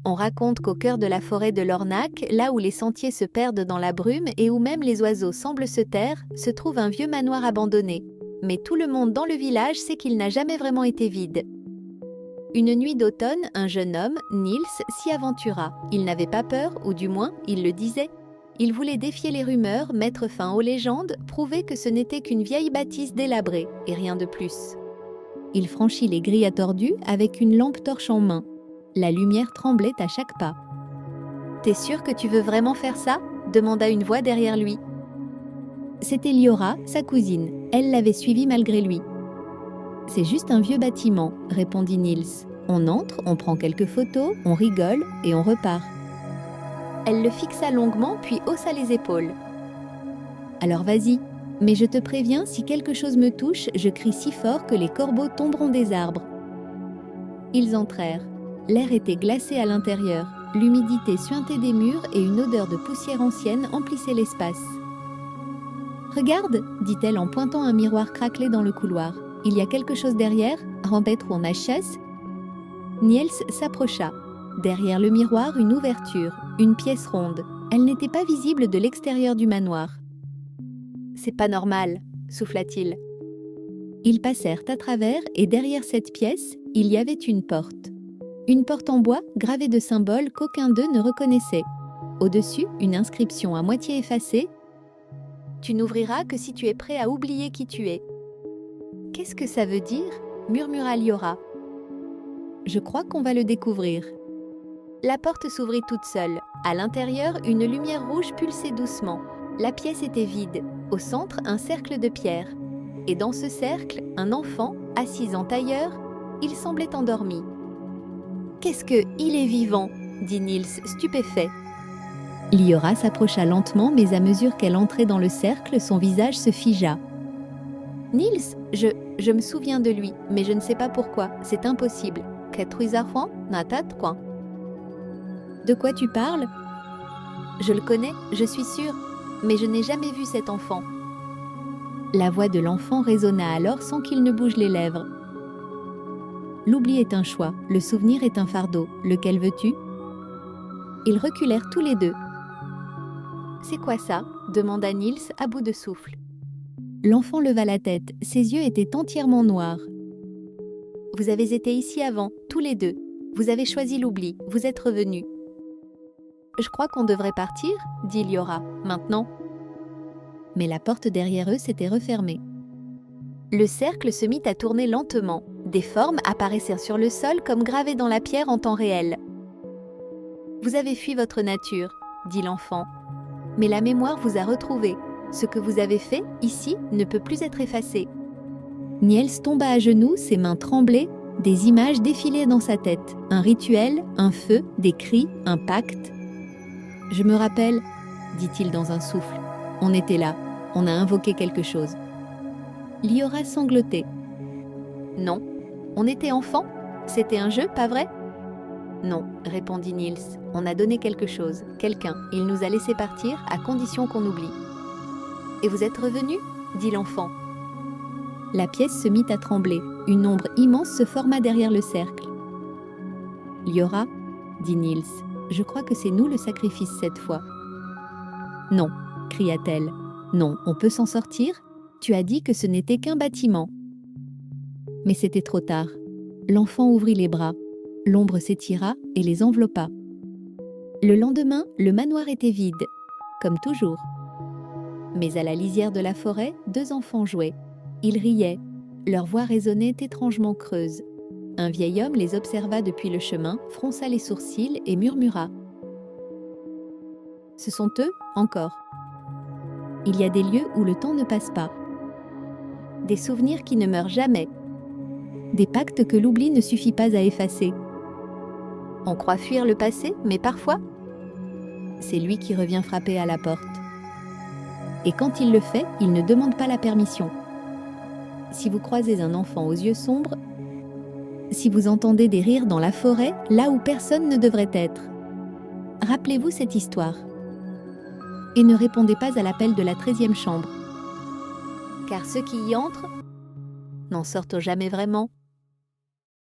On raconte qu'au cœur de la forêt de l'Ornac, là où les sentiers se perdent dans la brume et où même les oiseaux semblent se taire, se trouve un vieux manoir abandonné. Mais tout le monde dans le village sait qu'il n'a jamais vraiment été vide. Une nuit d'automne, un jeune homme, Niels, s'y aventura. Il n'avait pas peur, ou du moins, il le disait. Il voulait défier les rumeurs, mettre fin aux légendes, prouver que ce n'était qu'une vieille bâtisse délabrée, et rien de plus. Il franchit les grilles à tordus avec une lampe torche en main. La lumière tremblait à chaque pas. « T'es sûr que tu veux vraiment faire ça ?» demanda une voix derrière lui. C'était Liora, sa cousine. Elle l'avait suivi malgré lui. « C'est juste un vieux bâtiment, » répondit Niels. « On entre, on prend quelques photos, on rigole et on repart. » Elle le fixa longuement puis haussa les épaules. « Alors vas-y, mais je te préviens, si quelque chose me touche, je crie si fort que les corbeaux tomberont des arbres. » Ils entrèrent. L'air était glacé à l'intérieur. L'humidité suintait des murs et une odeur de poussière ancienne emplissait l'espace. « Regarde !» dit-elle en pointant un miroir craquelé dans le couloir. « Il y a quelque chose derrière, peut-être on a chasse ?» Niels s'approcha. Derrière le miroir, une ouverture, une pièce ronde. Elle n'était pas visible de l'extérieur du manoir. « C'est pas normal !» souffla-t-il. Ils passèrent à travers et derrière cette pièce, il y avait une porte. Une porte en bois gravée de symboles qu'aucun d'eux ne reconnaissait. Au-dessus, une inscription à moitié effacée. « Tu n'ouvriras que si tu es prêt à oublier qui tu es. »« Qu'est-ce que ça veut dire ?» murmura Liora. « Je crois qu'on va le découvrir. » La porte s'ouvrit toute seule. À l'intérieur, une lumière rouge pulsait doucement. La pièce était vide. Au centre, un cercle de pierre. Et dans ce cercle, un enfant, assis en tailleur, il semblait endormi. « Qu'est-ce que il est vivant ?» dit Niels, stupéfait. Liora s'approcha lentement, mais à mesure qu'elle entrait dans le cercle, son visage se figea. « Niels, je me souviens de lui, mais je ne sais pas pourquoi, c'est impossible. »« De quoi tu parles ? » ?»« Je le connais, je suis sûre, mais je n'ai jamais vu cet enfant. » La voix de l'enfant résonna alors sans qu'il ne bouge les lèvres. « L'oubli est un choix, le souvenir est un fardeau. Lequel veux-tu » Ils reculèrent tous les deux. « C'est quoi ça ?» demanda Niels à bout de souffle. L'enfant leva la tête, ses yeux étaient entièrement noirs. « Vous avez été ici avant, tous les deux. Vous avez choisi l'oubli, vous êtes revenus. »« Je crois qu'on devrait partir, » dit Liora, « maintenant. » Mais la porte derrière eux s'était refermée. Le cercle se mit à tourner lentement. Des formes apparaissèrent sur le sol comme gravées dans la pierre en temps réel. « Vous avez fui votre nature, » dit l'enfant. « Mais la mémoire vous a retrouvé. Ce que vous avez fait, ici, ne peut plus être effacé. » Niels tomba à genoux, ses mains tremblaient, des images défilaient dans sa tête. Un rituel, un feu, des cris, un pacte. « Je me rappelle, » dit-il dans un souffle. « On était là, on a invoqué quelque chose. » Liora sanglotait. « Non, on était enfants. C'était un jeu, pas vrai ?»« Non, » répondit Niels. « On a donné quelque chose, quelqu'un. Il nous a laissé partir à condition qu'on oublie. »« Et vous êtes revenus ?» dit l'enfant. La pièce se mit à trembler. Une ombre immense se forma derrière le cercle. « Liora, » dit Niels, « je crois que c'est nous le sacrifice cette fois. »« Non, » cria-t-elle. « Non, on peut s'en sortir ? Tu as dit que ce n'était qu'un bâtiment. » Mais c'était trop tard. L'enfant ouvrit les bras. L'ombre s'étira et les enveloppa. Le lendemain, le manoir était vide, comme toujours. Mais à la lisière de la forêt, deux enfants jouaient. Ils riaient. Leur voix résonnait étrangement creuse. Un vieil homme les observa depuis le chemin, fronça les sourcils et murmura. « Ce sont eux, encore. Il y a des lieux où le temps ne passe pas. Des souvenirs qui ne meurent jamais. Des pactes que l'oubli ne suffit pas à effacer. On croit fuir le passé, mais parfois, c'est lui qui revient frapper à la porte. Et quand il le fait, il ne demande pas la permission. Si vous croisez un enfant aux yeux sombres, si vous entendez des rires dans la forêt, là où personne ne devrait être, rappelez-vous cette histoire. Et ne répondez pas à l'appel de la 13e chambre. Car ceux qui y entrent n'en sortent jamais vraiment.